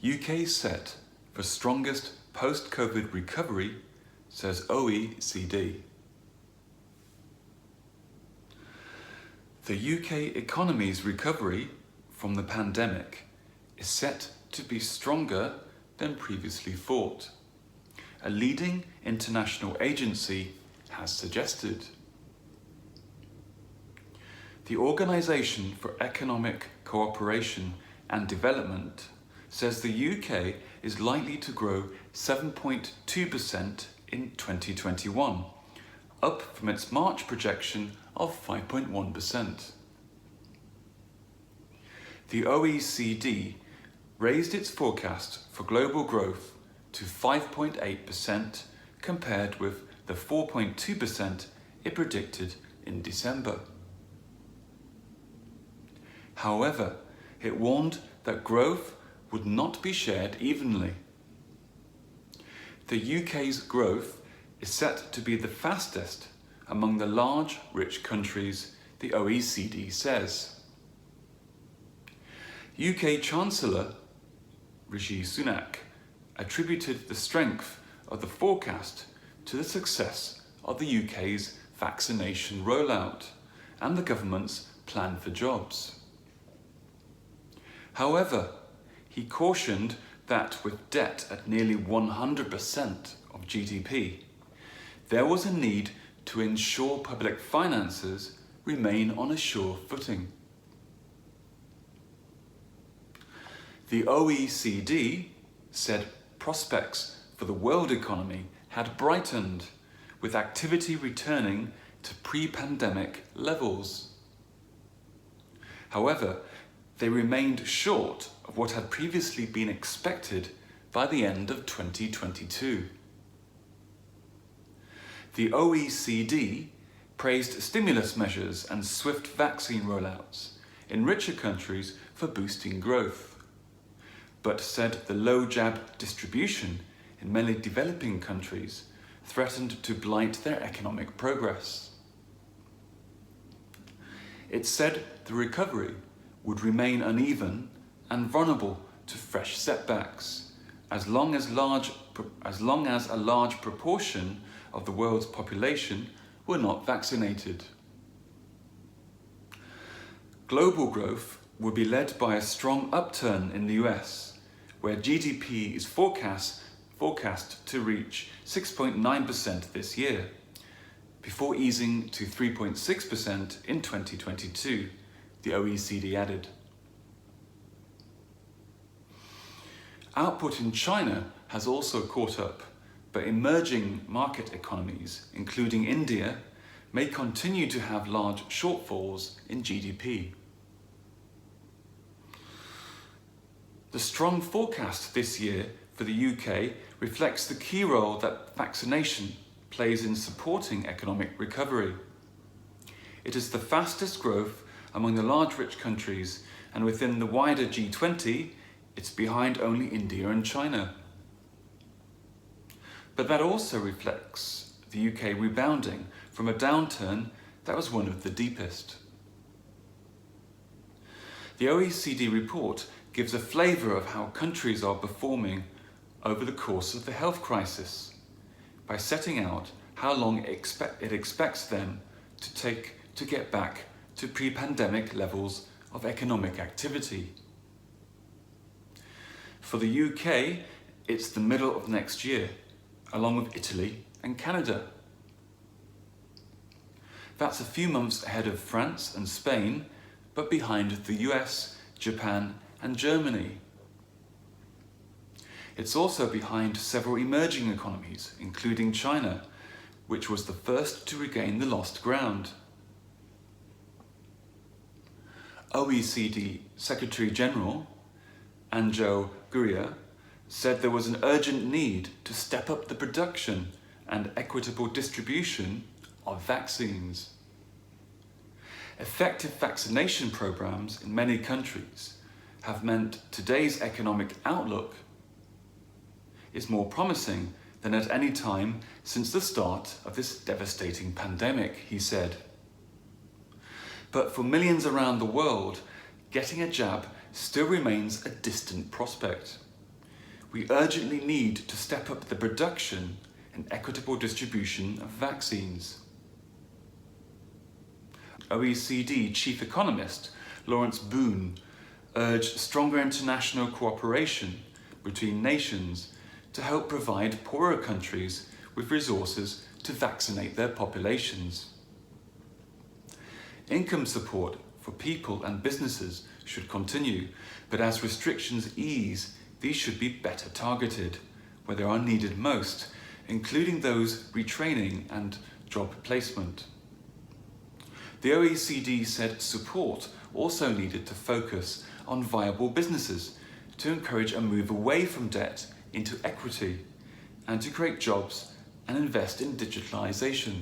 UK set for strongest post-COVID recovery, says OECD. The UK economy's recovery from the pandemic is set to be stronger than previously thought, a leading international agency has suggested. The Organisation for Economic Cooperation and Development says the UK is likely to grow 7.2% in 2021, up from its March projection of 5.1%. The OECD raised its forecast for global growth to 5.8% compared with the 4.2% it predicted in December. However, it warned that growth would not be shared evenly. The UK's growth is set to be the fastest among the large, rich countries, the OECD says. UK Chancellor Rishi Sunak attributed the strength of the forecast to the success of the UK's vaccination rollout and the government's plan for jobs. However, he cautioned that with debt at nearly 100% of GDP, there was a need to ensure public finances remain on a sure footing. The OECD said prospects for the world economy had brightened, with activity returning to pre-pandemic levels. However, they remained short of what had previously been expected by the end of 2022. The OECD praised stimulus measures and swift vaccine rollouts in richer countries for boosting growth, but said the low jab distribution in many developing countries threatened to blight their economic progress. It said the recovery would remain uneven and vulnerable to fresh setbacks, as long as a large proportion of the world's population were not vaccinated. Global growth will be led by a strong upturn in the US, where GDP is forecast to reach 6.9% this year, before easing to 3.6% in 2022, the OECD added. Output in China has also caught up, but emerging market economies, including India, may continue to have large shortfalls in GDP. The strong forecast this year for the UK reflects the key role that vaccination plays in supporting economic recovery. It is the fastest growth among the large rich countries, and within the wider G20, it's behind only India and China. But that also reflects the UK rebounding from a downturn that was one of the deepest. The OECD report gives a flavour of how countries are performing over the course of the health crisis by setting out how long it expects them to take to get back to pre-pandemic levels of economic activity. For the UK, it's the middle of next year, along with Italy and Canada. That's a few months ahead of France and Spain, but behind the US, Japan and Germany. It's also behind several emerging economies, including China, which was the first to regain the lost ground. OECD Secretary General Anjo Gurria said there was an urgent need to step up the production and equitable distribution of vaccines. Effective vaccination programs in many countries have meant today's economic outlook is more promising than at any time since the start of this devastating pandemic, he said. But for millions around the world, getting a jab still remains a distant prospect. we urgently need to step up the production and equitable distribution of vaccines. OECD Chief Economist Lawrence Boone urged stronger international cooperation between nations to help provide poorer countries with resources to vaccinate their populations. Income support for people and businesses should continue, but as restrictions ease, these should be better targeted, where they are needed most, including those retraining and job placement. The OECD said support also needed to focus on viable businesses to encourage a move away from debt into equity and to create jobs and invest in digitalisation.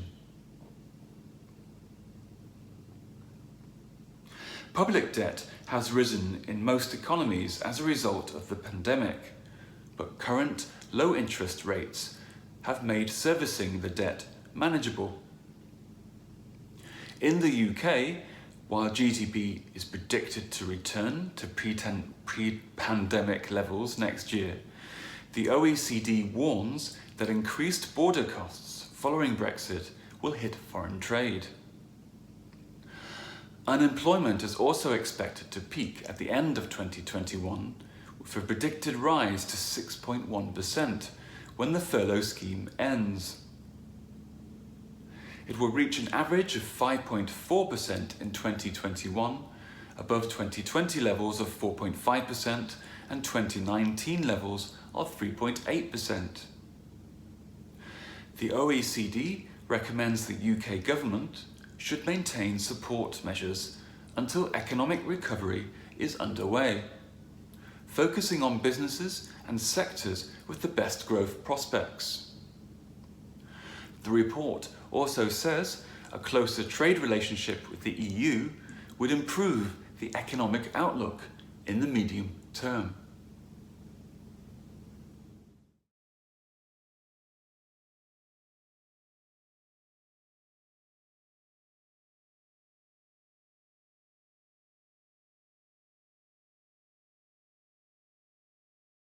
Public debt has risen in most economies as a result of the pandemic, but current low interest rates have made servicing the debt manageable. In the UK, while GDP is predicted to return to pre-pandemic levels next year, the OECD warns that increased border costs following Brexit will hit foreign trade. Unemployment is also expected to peak at the end of 2021, with a predicted rise to 6.1% when the furlough scheme ends. It will reach an average of 5.4% in 2021, above 2020 levels of 4.5% and 2019 levels of 3.8%. The OECD recommends the UK government should maintain support measures until economic recovery is underway, focusing on businesses and sectors with the best growth prospects. The report also says a closer trade relationship with the EU would improve the economic outlook in the medium term.